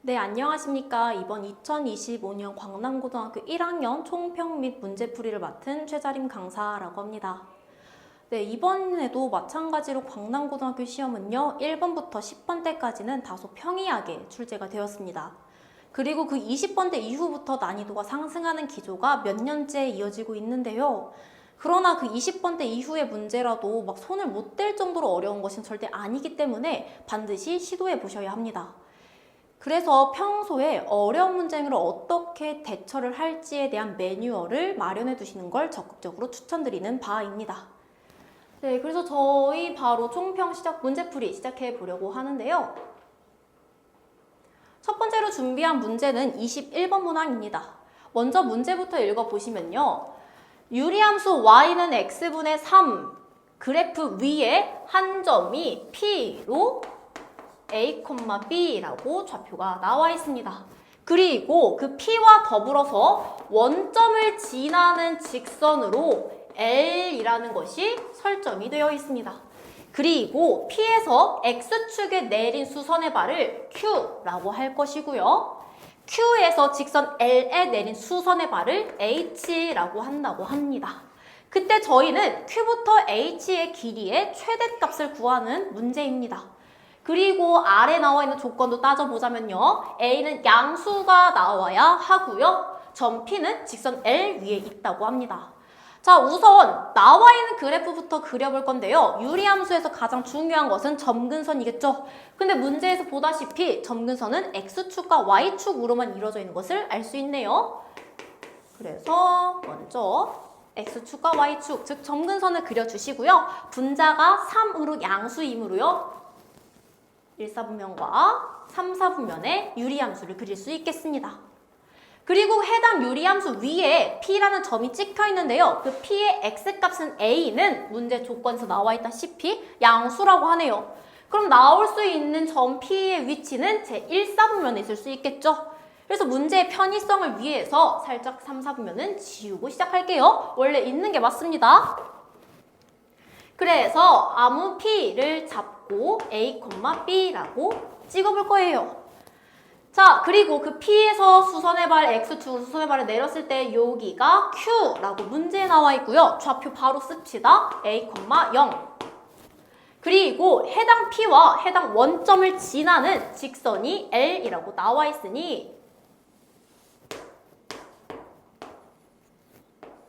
네, 안녕하십니까. 이번 2025년 광남고등학교 1학년 총평 및 문제풀이를 맡은 최자림 강사라고 합니다. 네, 이번에도 마찬가지로 광남고등학교 시험은요, 1번부터 10번대까지는 다소 평이하게 출제가 되었습니다. 그리고 그 20번대 이후부터 난이도가 상승하는 기조가 몇 년째 이어지고 있는데요. 그러나 그 20번대 이후의 문제라도 막 손을 못 댈 정도로 어려운 것은 절대 아니기 때문에 반드시 시도해 보셔야 합니다. 그래서 평소에 어려운 문제를 어떻게 대처를 할지에 대한 매뉴얼을 마련해 두시는 걸 적극적으로 추천드리는 바입니다. 네, 그래서 저희 바로 총평 문제풀이 시작해 보려고 하는데요. 첫 번째로 준비한 문제는 21번 문항입니다. 먼저 문제부터 읽어보시면요. 유리함수 y는 x분의 3 그래프 위에 한 점이 p로 a, b라고 좌표가 나와 있습니다. 그리고 그 p와 더불어서 원점을 지나는 직선으로 l이라는 것이 설정이 되어 있습니다. 그리고 p에서 x축에 내린 수선의 발을 q라고 할 것이고요. q에서 직선 l에 내린 수선의 발을 h라고 한다고 합니다. 그때 저희는 q부터 h의 길이의 최대값을 구하는 문제입니다. 그리고 아래 나와 있는 조건도 따져보자면요. A는 양수가 나와야 하고요. 점 P는 직선 L 위에 있다고 합니다. 자, 우선 나와 있는 그래프부터 그려볼 건데요. 유리함수에서 가장 중요한 것은 점근선이겠죠. 근데 문제에서 보다시피 점근선은 X축과 Y축으로만 이루어져 있는 것을 알 수 있네요. 그래서 먼저 X축과 Y축, 즉 점근선을 그려주시고요. 분자가 3으로 양수이므로요. 1사분면과 3사분면의 유리함수를 그릴 수 있겠습니다. 그리고 해당 유리함수 위에 P라는 점이 찍혀 있는데요. 그 P의 X값은 A는 문제 조건에서 나와 있다시피 양수라고 하네요. 그럼 나올 수 있는 점 P의 위치는 제1사분면에 있을 수 있겠죠. 그래서 문제의 편의성을 위해서 살짝 3사분면은 지우고 시작할게요. 원래 있는 게 맞습니다. 그래서 아무 P를 잡고 A, B라고 찍어볼 거예요. 자, 그리고 그 P에서 수선의 발, X축으로 수선의 발을 내렸을 때 여기가 Q라고 문제에 나와 있고요. 좌표 바로 씁시다. A, 0. 그리고 해당 P와 해당 원점을 지나는 직선이 L이라고 나와 있으니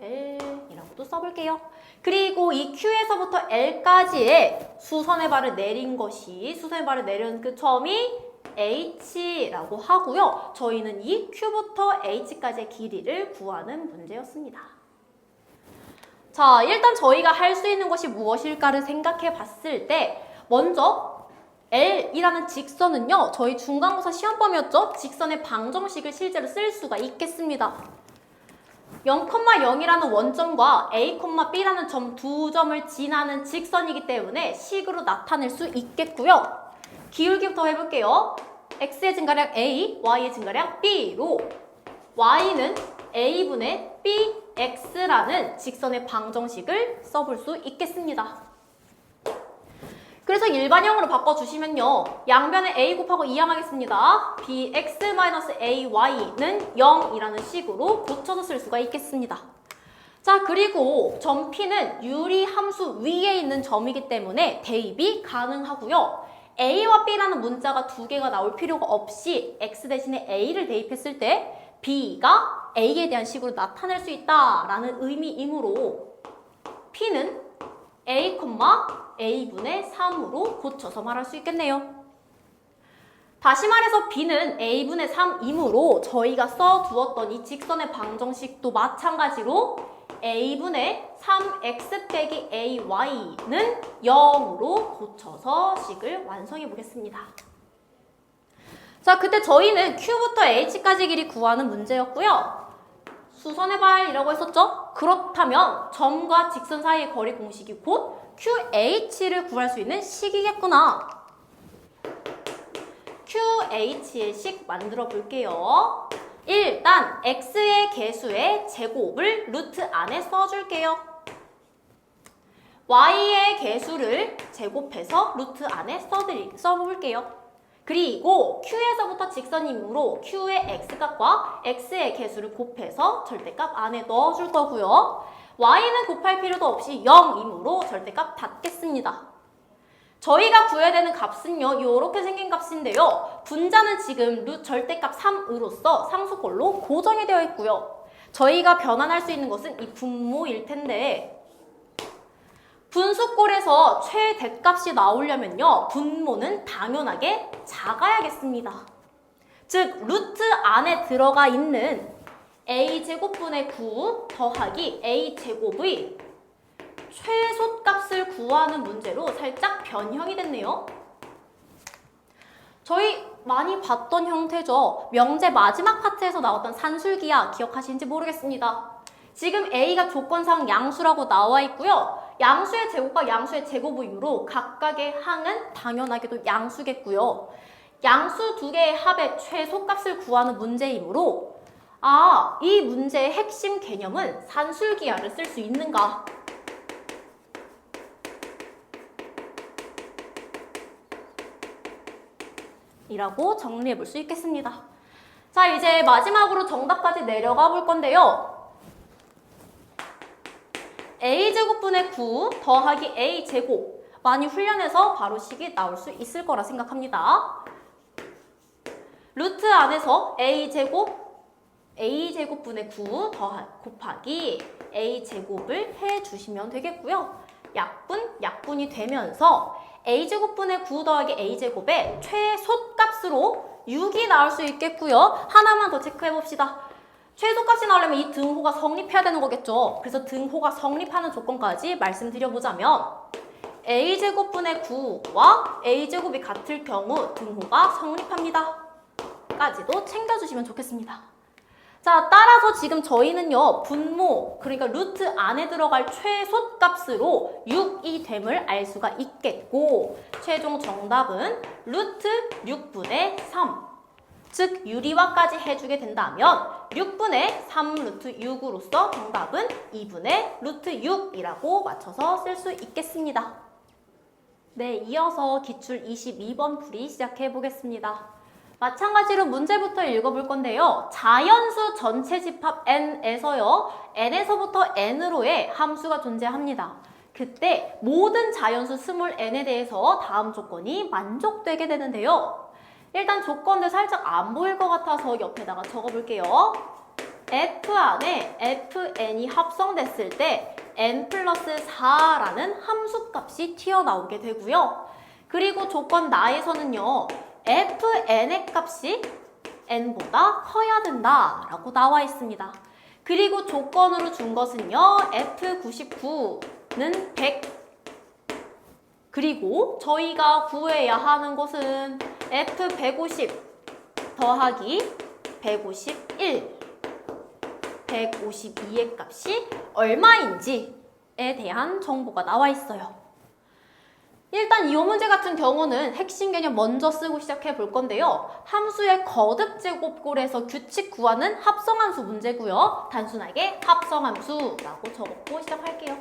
L이라고도 써볼게요. 그리고 이 Q에서부터 L까지의 수선의 발을 내린 그 점이 H라고 하고요. 저희는 이 Q부터 H까지의 길이를 구하는 문제였습니다. 자, 일단 저희가 할 수 있는 것이 무엇일까를 생각해 봤을 때 먼저 L이라는 직선은요. 저희 중간고사 시험범위였죠. 직선의 방정식을 실제로 쓸 수가 있겠습니다. 0,0이라는 원점과 A, B라는 점 두 점을 지나는 직선이기 때문에 식으로 나타낼 수 있겠고요. 기울기부터 해볼게요. X의 증가량 A, Y의 증가량 B로 Y는 A분의 BX라는 직선의 방정식을 써볼 수 있겠습니다. 그래서 일반형으로 바꿔주시면요. 양변에 A 곱하고 이항하겠습니다. bx-ay는 0이라는 식으로 고쳐서 쓸 수가 있겠습니다. 자, 그리고 점 P는 유리함수 위에 있는 점이기 때문에 대입이 가능하고요. A와 B라는 문자가 두 개가 나올 필요가 없이 X 대신에 A를 대입했을 때 B가 A에 대한 식으로 나타낼 수 있다라는 의미이므로 P는 A, A분의 3으로 고쳐서 말할 수 있겠네요. 다시 말해서 B는 A분의 3이므로 저희가 써두었던 이 직선의 방정식도 마찬가지로 A분의 3X 빼기 AY는 0으로 고쳐서 식을 완성해 보겠습니다. 자, 그때 저희는 Q부터 H까지 길이 구하는 문제였고요. 수선의 발이라고 했었죠? 그렇다면 점과 직선 사이의 거리 공식이 곧 QH를 구할 수 있는 식이겠구나. QH의 식 만들어 볼게요. 일단 X의 개수의 제곱을 루트 안에 써줄게요. Y의 개수를 제곱해서 루트 안에 써볼게요. 그리고 Q에서부터 직선이므로 Q의 X값과 X의 개수를 곱해서 절대값 안에 넣어줄 거고요. Y는 곱할 필요도 없이 0이므로 절대값 받겠습니다. 저희가 구해야 되는 값은요, 이렇게 생긴 값인데요. 분자는 지금 절대값 3으로서 상수꼴로 고정이 되어 있고요. 저희가 변환할 수 있는 것은 이 분모일 텐데, 분수꼴에서 최대값이 나오려면요, 분모는 당연하게 작아야겠습니다. 즉, 루트 안에 들어가 있는 a제곱분의 9 더하기 a제곱의 최소값을 구하는 문제로 살짝 변형이 됐네요. 저희 많이 봤던 형태죠. 명제 마지막 파트에서 나왔던 산술기하 기억하시는지 모르겠습니다. 지금 a가 조건상 양수라고 나와 있고요. 양수의 제곱과 양수의 제곱의로 각각의 항은 당연하게도 양수겠고요. 양수 두 개의 합의 최소값을 구하는 문제이므로 이 문제의 핵심 개념은 산술기하를 쓸 수 있는가? 이라고 정리해 볼 수 있겠습니다. 자, 이제 마지막으로 정답까지 내려가 볼 건데요. a제곱분의 9 더하기 a제곱 많이 훈련해서 바로 식이 나올 수 있을 거라 생각합니다. 루트 안에서 a제곱분의 9 곱하기 a제곱을 해주시면 되겠고요. 약분이 되면서 a제곱분의 9 더하기 a제곱의 최소값으로 6이 나올 수 있겠고요. 하나만 더 체크해 봅시다. 최소값이 나오려면 이 등호가 성립해야 되는 거겠죠. 그래서 등호가 성립하는 조건까지 말씀드려보자면 a제곱분의 9와 a제곱이 같을 경우 등호가 성립합니다. 까지도 챙겨주시면 좋겠습니다. 자, 따라서 지금 저희는요, 분모, 그러니까 루트 안에 들어갈 최소값으로 6이 됨을 알 수가 있겠고, 최종 정답은 루트 6분의 3. 즉, 유리화까지 해주게 된다면 6분의 3 루트 6으로서 정답은 2분의 루트 6이라고 맞춰서 쓸 수 있겠습니다. 네, 이어서 기출 22번 풀이 시작해 보겠습니다. 마찬가지로 문제부터 읽어볼 건데요. 자연수 전체 집합 n에서요. n에서부터 n으로의 함수가 존재합니다. 그때 모든 자연수 스몰 n에 대해서 다음 조건이 만족되게 되는데요. 일단 조건들 살짝 안 보일 것 같아서 옆에다가 적어볼게요. f 안에 fn이 합성됐을 때 n 플러스 4라는 함수값이 튀어나오게 되고요. 그리고 조건 나에서는요. fn의 값이 n보다 커야 된다라고 나와 있습니다. 그리고 조건으로 준 것은요. f99는 100. 그리고 저희가 구해야 하는 것은 f150 더하기 151, 152의 값이 얼마인지에 대한 정보가 나와 있어요. 일단 이 문제 같은 경우는 핵심 개념 먼저 쓰고 시작해 볼 건데요. 함수의 거듭 제곱꼴에서 규칙 구하는 합성함수 문제고요. 단순하게 합성함수라고 적었고 시작할게요.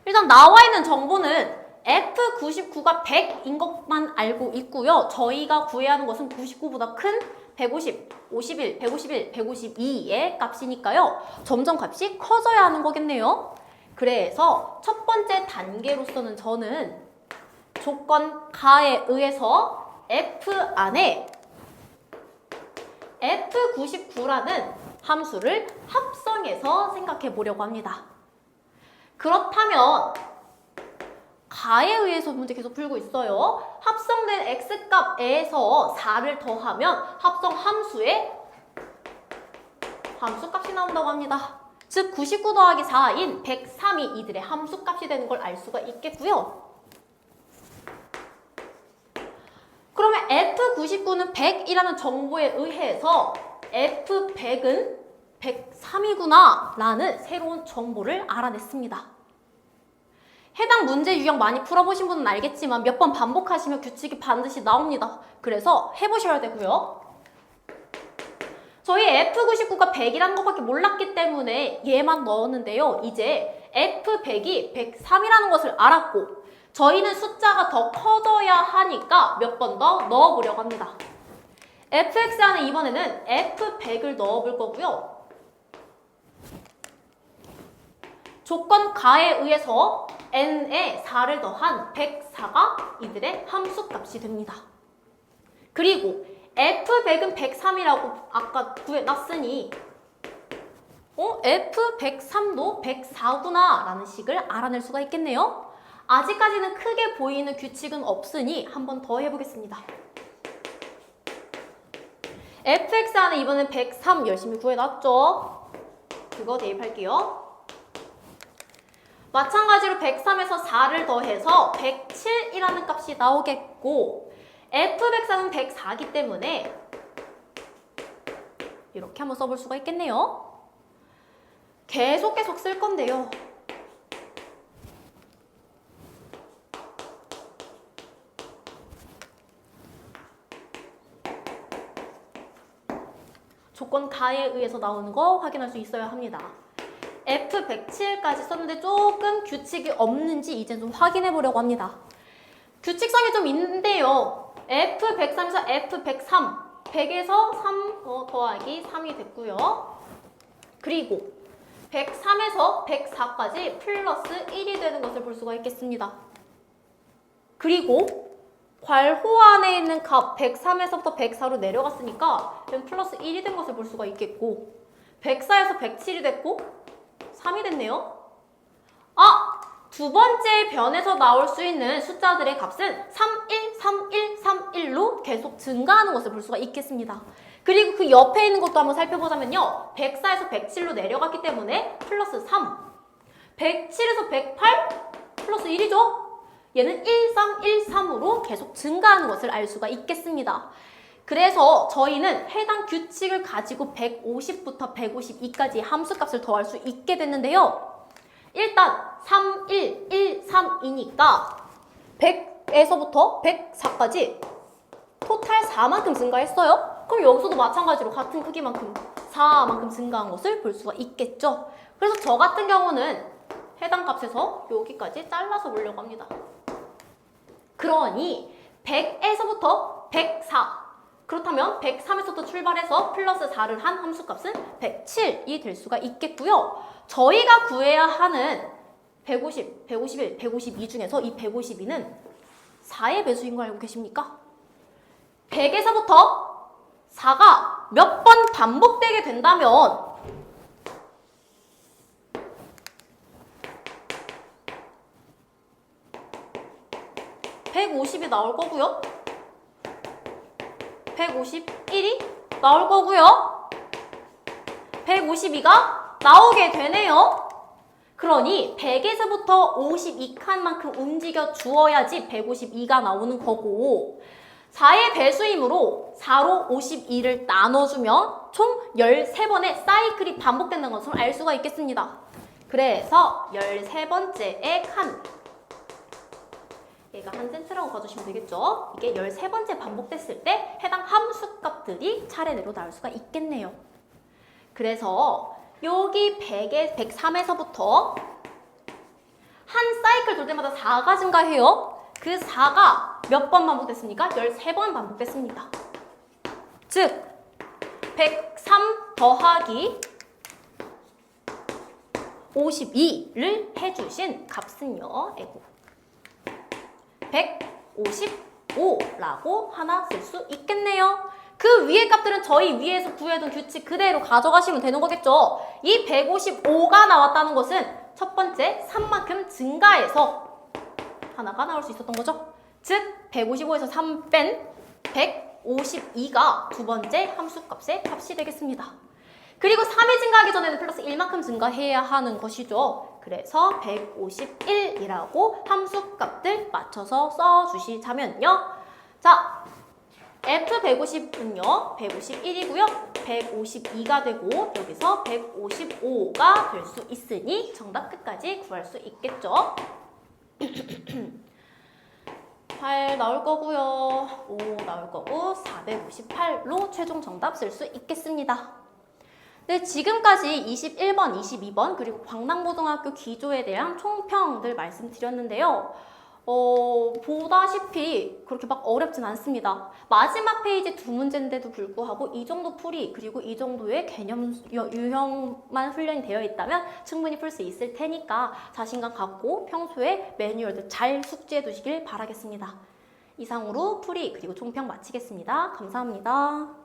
일단 나와 있는 정보는 F99가 100인 것만 알고 있고요. 저희가 구해야 하는 것은 99보다 큰 150, 51, 151, 152의 값이니까요. 점점 값이 커져야 하는 거겠네요. 그래서 첫 번째 단계로서는 저는 조건 가에 의해서 F 안에 F99라는 함수를 합성해서 생각해 보려고 합니다. 그렇다면 가에 의해서 문제 계속 풀고 있어요. 합성된 x값에서 4를 더하면 합성 함수의 함수값이 나온다고 합니다. 즉 99 더하기 4인 103이 이들의 함수값이 되는 걸 알 수가 있겠고요. 그러면 F99는 100이라는 정보에 의해서 F100은 103이구나 라는 새로운 정보를 알아냈습니다. 해당 문제 유형 많이 풀어보신 분은 알겠지만 몇 번 반복하시면 규칙이 반드시 나옵니다. 그래서 해보셔야 되고요. 저희 F99가 100이라는 것밖에 몰랐기 때문에 얘만 넣었는데요. 이제 F100이 103이라는 것을 알았고 저희는 숫자가 더 커져야 하니까 몇 번 더 넣어보려고 합니다. fx 안에 이번에는 F100을 넣어볼 거고요. 조건 가에 의해서 n에 4를 더한 104가 이들의 함수값이 됩니다. 그리고 F100은 103이라고 아까 구해놨으니 F103도 104구나 라는 식을 알아낼 수가 있겠네요. 아직까지는 크게 보이는 규칙은 없으니 한 번 더 해보겠습니다. fx 안에 이번엔 103 열심히 구해놨죠? 그거 대입할게요. 마찬가지로 103에서 4를 더해서 107이라는 값이 나오겠고 F104는 104이기 때문에 이렇게 한번 써볼 수가 있겠네요. 계속 쓸 건데요. 조건 가에 의해서 나오는 거 확인할 수 있어야 합니다. F107까지 썼는데 조금 규칙이 없는지 이제 좀 확인해 보려고 합니다. 규칙성이 좀 있는데요. F103에서 F103, 100에서 3 더하기 3이 됐고요. 그리고 103에서 104까지 플러스 1이 되는 것을 볼 수가 있겠습니다. 그리고 괄호 안에 있는 값 103에서부터 104로 내려갔으니까 여기 플러스 1이 된 것을 볼 수가 있겠고 104에서 107이 됐고 3이 됐네요. 두 번째 변에서 나올 수 있는 숫자들의 값은 31, 31, 31로 계속 증가하는 것을 볼 수가 있겠습니다. 그리고 그 옆에 있는 것도 한번 살펴보자면요. 104에서 107로 내려갔기 때문에 플러스 3, 107에서 108 플러스 1이죠. 얘는 1313으로 계속 증가하는 것을 알 수가 있겠습니다. 그래서 저희는 해당 규칙을 가지고 150부터 152까지 함수값을 더할 수 있게 됐는데요. 일단 3, 1, 1, 3, 2니까 100에서부터 104까지 토탈 4만큼 증가했어요. 그럼 여기서도 마찬가지로 같은 크기만큼 4만큼 증가한 것을 볼 수가 있겠죠. 그래서 저 같은 경우는 해당 값에서 여기까지 잘라서 보려고 합니다. 그러니 100에서부터 104 그렇다면 103에서부터 출발해서 플러스 4를 한 함수값은 107이 될 수가 있겠고요. 저희가 구해야 하는 150, 151, 152 중에서 이 152는 4의 배수인 거 알고 계십니까? 100에서부터 4가 몇 번 반복되게 된다면 150이 나올 거고요. 151이 나올 거고요. 152가 나오게 되네요. 그러니 100에서부터 52칸만큼 움직여 주어야지 152가 나오는 거고 4의 배수이므로 4로 52를 나눠주면 총 13번의 사이클이 반복된다는 것을 알 수가 있겠습니다. 그래서 13번째의 칸 얘가 한 센트라고 봐주시면 되겠죠? 이게 13번째 반복됐을 때 해당 함수값들이 차례대로 나올 수가 있겠네요. 그래서 여기 103에서부터 한 사이클 돌 때마다 4가 증가해요. 그 4가 몇 번 반복됐습니까? 13번 반복됐습니다. 즉 103 더하기 52를 해주신 값은요. 155라고 하나 쓸 수 있겠네요. 그 위의 값들은 저희 위에서 구해둔 규칙 그대로 가져가시면 되는 거겠죠. 이 155가 나왔다는 것은 첫 번째 3만큼 증가해서 하나가 나올 수 있었던 거죠. 즉 155에서 3 뺀 152가 두 번째 함수값의 값이 되겠습니다. 그리고 3이 증가하기 전에는 플러스 1만큼 증가해야 하는 것이죠. 그래서 151이라고 함수값들 맞춰서 써주시자면요. 자, F150은요. 151이고요. 152가 되고 여기서 155가 될 수 있으니 정답 끝까지 구할 수 있겠죠. 8 나올 거고요. 5 나올 거고 458로 최종 정답 쓸 수 있겠습니다. 네, 지금까지 21번, 22번 그리고 광남고등학교 기조에 대한 총평들 말씀드렸는데요. 보다시피 그렇게 막 어렵진 않습니다. 마지막 페이지 두 문제인데도 불구하고 이 정도 풀이 그리고 이 정도의 개념 유형만 훈련이 되어 있다면 충분히 풀 수 있을 테니까 자신감 갖고 평소에 매뉴얼도 잘 숙지해 두시길 바라겠습니다. 이상으로 풀이 그리고 총평 마치겠습니다. 감사합니다.